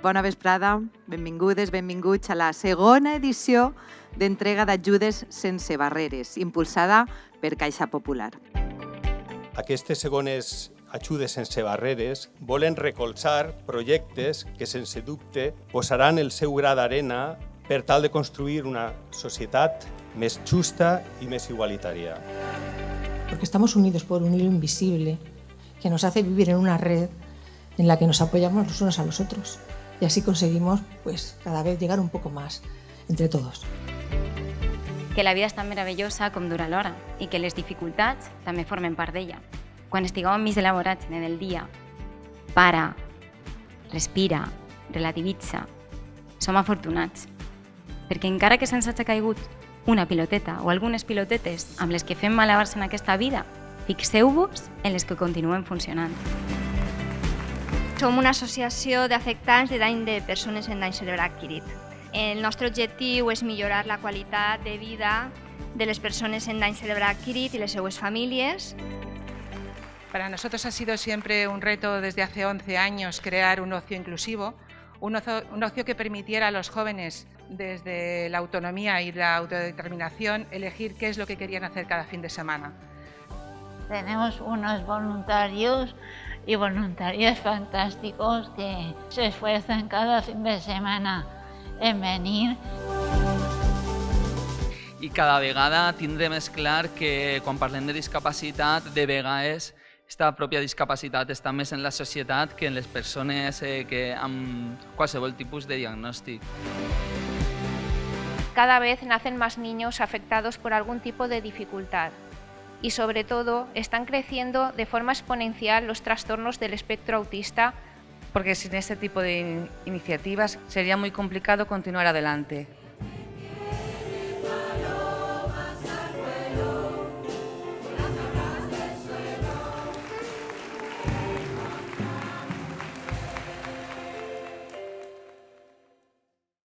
Bona vesprada, benvingudes, benvinguts a la segona edició d'entrega d'ajudes sense barreres, impulsada per Caixa Popular. Aquestes segones ajudes sense barreres volen recolzar projectes que, sense dubte, posaran el seu gra d'arena per tal de construir una societat més justa y más igualitaria. Porque estamos unidos por un hilo invisible que nos hace vivir en una red en la que nos apoyamos los unos a los otros y así conseguimos pues, cada vez llegar un poco más entre todos. Que la vida és tan meravellosa com dura l'hora i que les dificultats també formen part d'ella. Quan estigueu més elaborats en el dia, para, respira, relativitza, som afortunats. Perquè encara que se'ns hagi caigut una piloteta o algunes pilotetes amb les que fem malabars en aquesta vida, fixeu-vos en les que continuen funcionant. Som una associació d'afectats de dany de persones en dany cerebral adquirit. El nostre objectiu és millorar la qualitat de vida de les persones en dany cerebral adquirit y les seues famílies. Para nosotros ha sido siempre un reto desde hace 11 años crear un ocio inclusivo, un ocio que permitiera a los jóvenes, desde la autonomía y la autodeterminación, elegir qué es lo que querían hacer cada fin de semana. Tenemos unos voluntarios y voluntarias fantásticos que se esfuerzan cada fin de semana en venir. I cada vegada tindrem més clar que quan parlem de discapacitat, de vegades esta pròpia discapacitat està més en la societat que en les persones amb qualsevol tipus de diagnòstic. Cada vez nacen más niños afectados por algún tipo de dificultad y sobre todo están creciendo de forma exponencial los trastornos del espectro autista. Porque sin este tipo de iniciativas sería muy complicado continuar adelante.